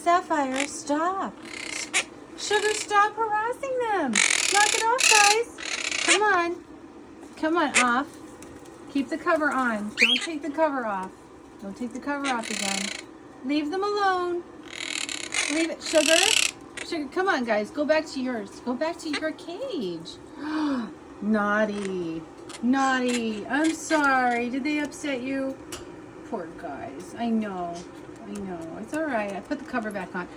Sapphire, stop. Sugar, stop harassing them. Knock it off, guys. Come on. Come on, off. Keep the cover on. Don't take the cover off. Don't take the cover off again. Leave them alone. Leave it. Sugar, Sugar, come on, guys. Go back to yours. Go back to your cage. Naughty. Naughty. I'm sorry. Did they upset you? Poor guys. I know. I know. It's all right. I put the cover back on.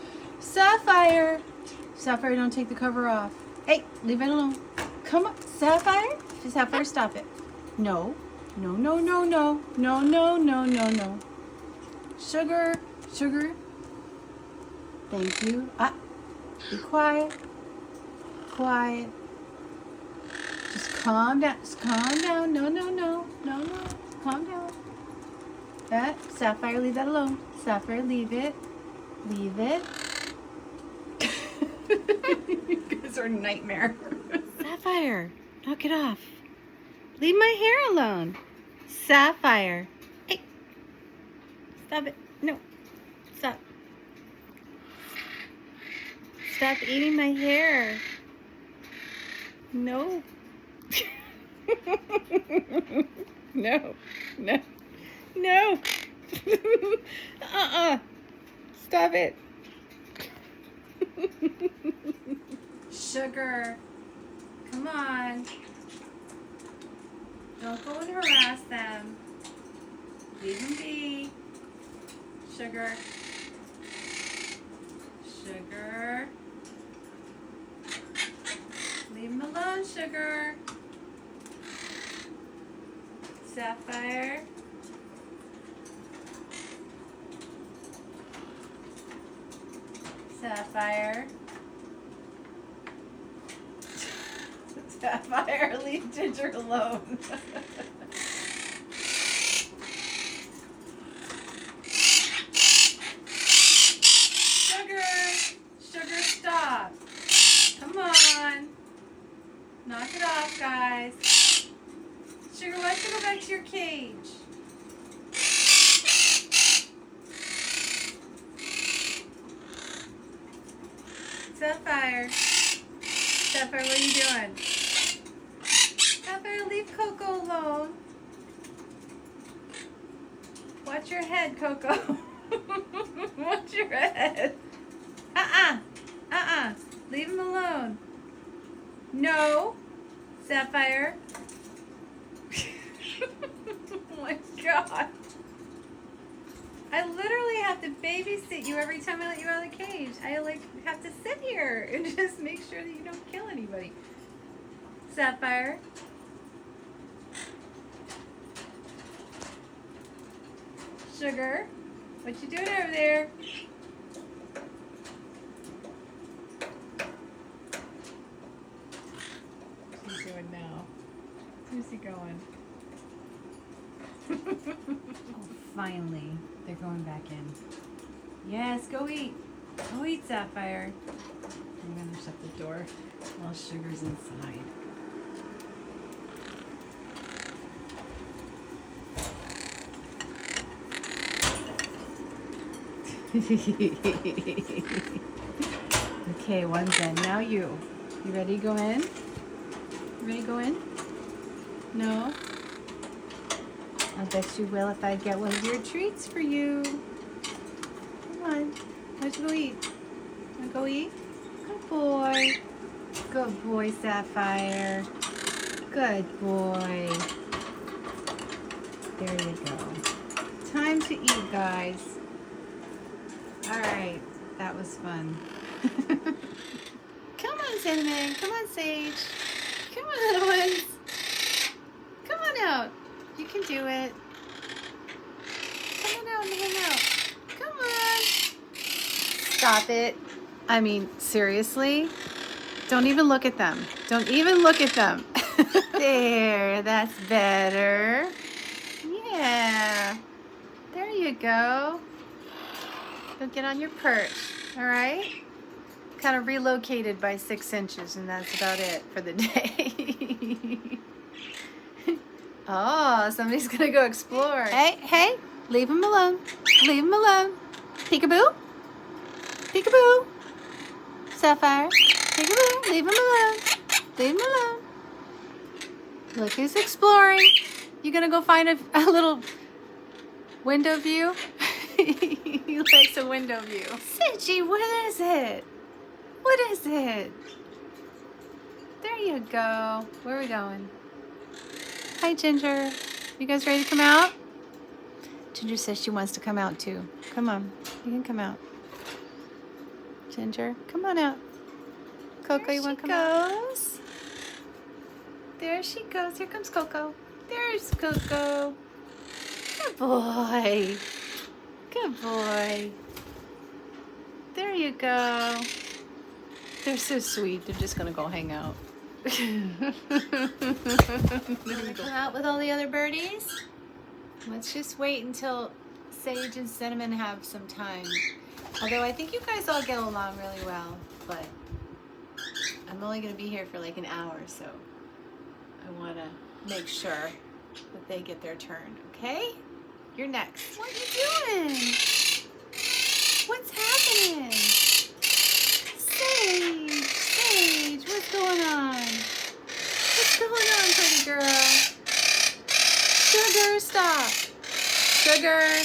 Sapphire. Sapphire, don't take the cover off. Hey, leave it alone. Come on. Sapphire? Sapphire, stop it. No. No, no, no, no. No, no, no, no, no. Sugar. Sugar. Thank you. Be quiet. Quiet. Just calm down. Just calm down. No, no, no. No, no. Calm down. Sapphire, leave that alone. Sapphire, leave it. Leave it. You guys are a nightmare. Sapphire, knock it off. Leave my hair alone. Sapphire. Hey. Stop it. No. Stop. Stop eating my hair. No. No. No. No. Stop it. Sugar. Come on. Don't go and harass them. Leave them be. Sugar. Sugar. Leave them alone, Sugar. Sapphire. Sapphire. Sapphire, leave Ginger alone. Sugar! Sugar, stop. Come on. Knock it off, guys. Sugar, why don't you go back to your cage? Sapphire. Sapphire, what are you doing? Sapphire, leave Coco alone. Watch your head, Coco. Watch your head. Leave him alone. No. Sapphire. Oh my God. I literally have to babysit you every time I let you out of the cage. I have to sit here and just make sure that you don't kill anybody. Sapphire. Sugar. What you doing over there? What's he doing now? Where's he going? Oh, finally. They're going back in. Yes, go eat. Go eat, Sapphire. I'm going to shut the door while Sugar's inside. Okay, one's in. Now you. You ready to go in? You ready to go in? No? I bet you will if I get one of your treats for you. Come on. Why don't you go eat? Want to go eat? Good boy. Good boy, Sapphire. Good boy. There you go. Time to eat, guys. All right. That was fun. Come on, Cinnamon. Come on, Sage. Come on, little ones. Come on out. You can do it. Come on out and hang out. Come on. Stop it. I mean, seriously? Don't even look at them. Don't even look at them. There, that's better. Yeah. There you go. Don't get on your perch, all right? Kind of relocated by 6 inches, and that's about it for the day. Oh, somebody's gonna go explore. Hey, hey, leave him alone. Leave him alone. Peekaboo. Peekaboo. Sapphire. Peekaboo. Leave him alone. Leave him alone. Look who's exploring. You gonna go find a little window view? He likes a window view. Sidgy, what is it? What is it? There you go. Where are we going? Hi, Ginger. You guys ready to come out? Ginger says she wants to come out too. Come on. You can come out. Ginger, come on out. Coco, you want to come out? There she goes. Here comes Coco. There's Coco. Good boy. Good boy. There you go. They're so sweet. They're just going to go hang out. Come out with all the other birdies? Let's just wait until Sage and Cinnamon have some time. Although I think you guys all get along really well, but I'm only going to be here for like an hour, so I want to make sure that they get their turn, okay? You're next. What are you doing? What's happening? Sage, what's going on? What's going on, pretty girl? Sugar, stop. Sugar.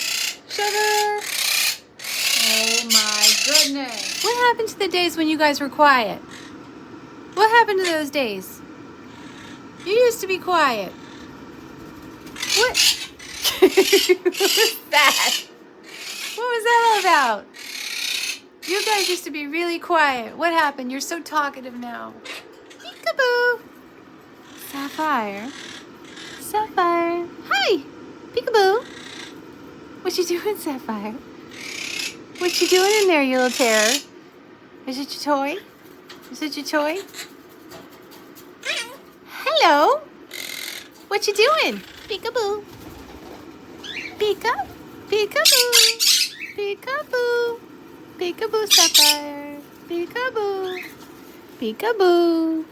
Oh my goodness. What happened to the days when you guys were quiet? What happened to those days? You used to be quiet. What? What was that? What was that all about? You guys used to be really quiet. What happened? You're so talkative now. Peekaboo. Sapphire. Hi. Peekaboo. What you doing, Sapphire? What you doing in there, you little terror? Is it your toy? Is it your toy? Hello. What you doing? Peekaboo. Peekaboo. Peekaboo, Sapphire. Peekaboo. Peekaboo.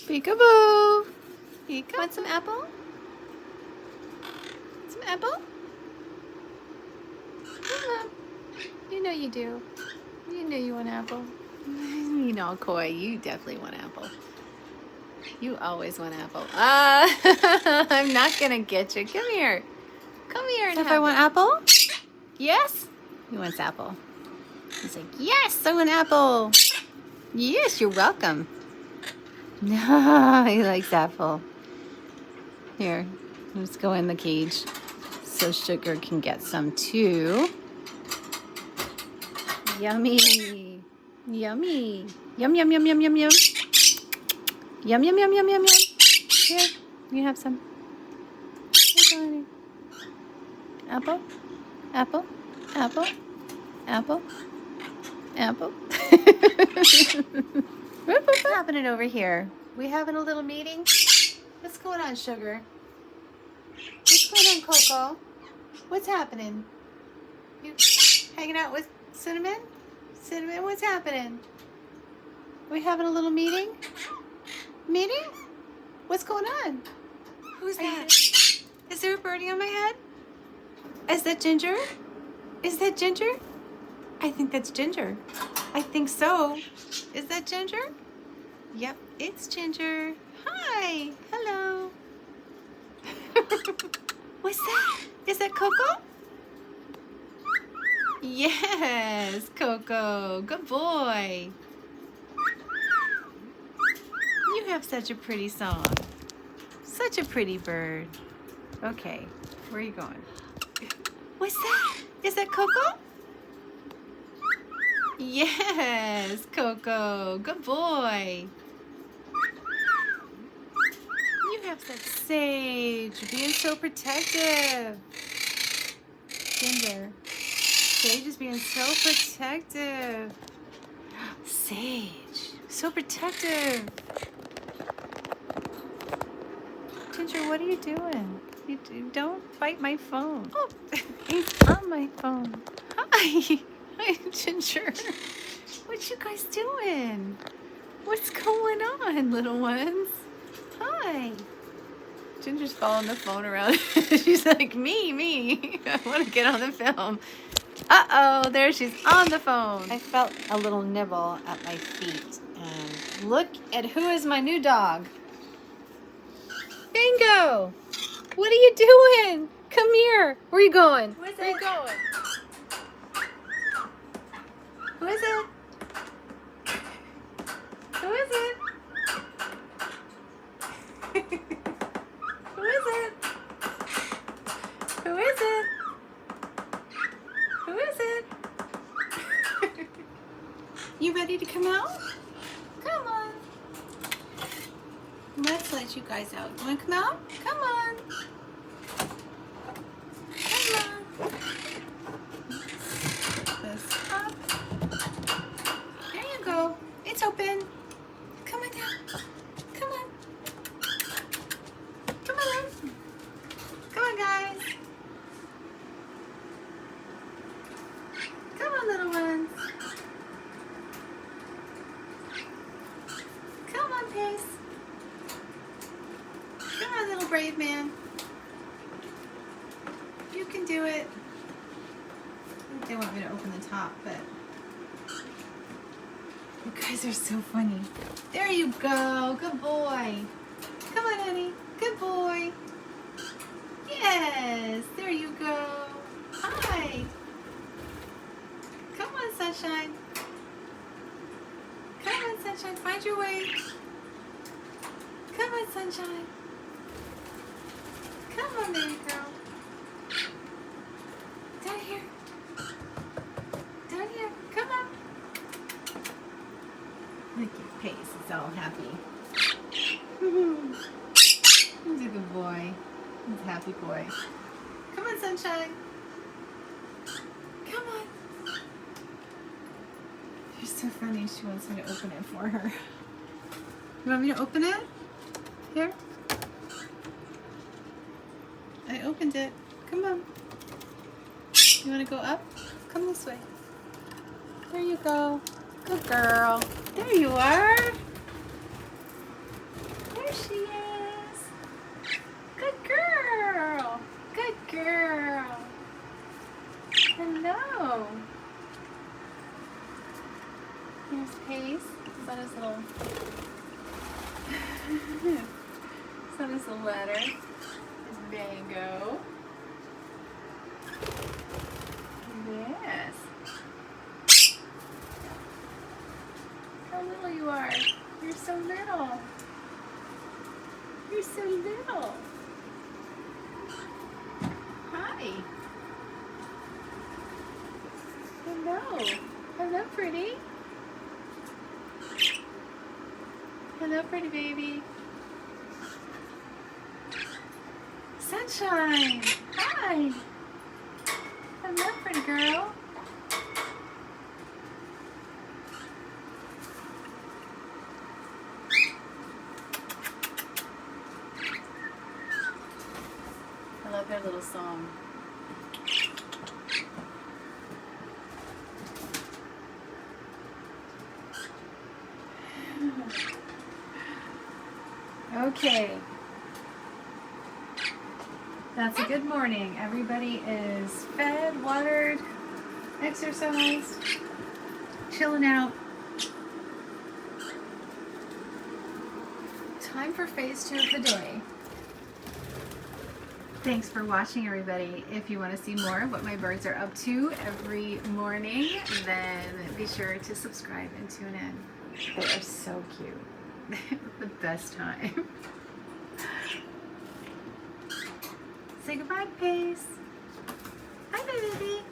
Peekaboo. Want some apple? Some apple? You know you do. You know you want apple. You know, Koi, you definitely want apple. You always want apple. I'm not gonna get you. Come here. And if I want apple? Yes? He wants apple. He's like, yes, I want apple. Yes, you're welcome. No, he likes apple. Here, let's go in the cage so Sugar can get some too. Yummy. Yum. Yum. Here, you have some. Apple. What's happening over here? We having a little meeting? What's going on, Sugar? What's going on, Coco? What's happening? You hanging out with Cinnamon? Cinnamon, what's happening? We having a little meeting? Meeting? What's going on? Who's that? Is there a birdie on my head? Is that Ginger? I think that's Ginger. I think so. Is that Ginger? Yep, it's Ginger. Hi. Hello. What's that? Is that Coco? Yes, Coco. Good boy. You have such a pretty song. Such a pretty bird. Okay, where are you going? What's that? Is that Coco? Yes, Coco. Good boy. You have such Sage. Being so protective. Ginger. Sage is being so protective. Sage. So protective. Ginger, what are you doing? You don't bite my phone. Oh, he's on my phone. Hi. Hi, Ginger. What you guys doing? What's going on, little ones? Hi. Ginger's following the phone around. She's like, me. I want to get on the film. Uh-oh, there she's on the phone. I felt a little nibble at my feet. And look at who is my new dog. Bingo! What are you doing? Come here. Where are you going? Where are you going? Who is it? Who is it? Who is it? Who is it? Who is it? You ready to come out? Come on. Let's let you guys out. You want to come out? Come on. Come on. This up. There you go. It's open. Come on down. Come on. Come on. Come on, guys. Come on, little ones. Come on, Pace. Come on, little brave man. You can do it. They want me to open the top, but you guys are so funny. There you go. Good boy. Come on, honey. Good boy. Yes. There you go. Hi. Come on, sunshine. Come on, sunshine. Find your way. Come on, sunshine. Come on, baby girl. Down here. Down here. Come on. Look at Pace. It's all happy. He's a good boy. He's a happy boy. Come on, sunshine. Come on. You're so funny. She wants me to open it for her. You want me to open it? Here. I opened it. Come on. You want to go up? Come this way. There you go. Good girl. There you are. There she is. Good girl. Good girl. Hello. Here's Pace. Is that his little... Is that his little ladder? His mango. Yes. How little you are. You're so little. You're so little. Hi. Hello. Hello, pretty. Hello, pretty baby. Sunshine. Hi. Hello, pretty girl. I love their little song. Okay. That's a good morning. Everybody is fed, watered, exercised, chilling out. Time for phase 2 of the day. Thanks for watching, everybody. If you want to see more of what my birds are up to every morning, then be sure to subscribe and tune in. They are so cute. The best time. Say goodbye, Pace. Bye, baby.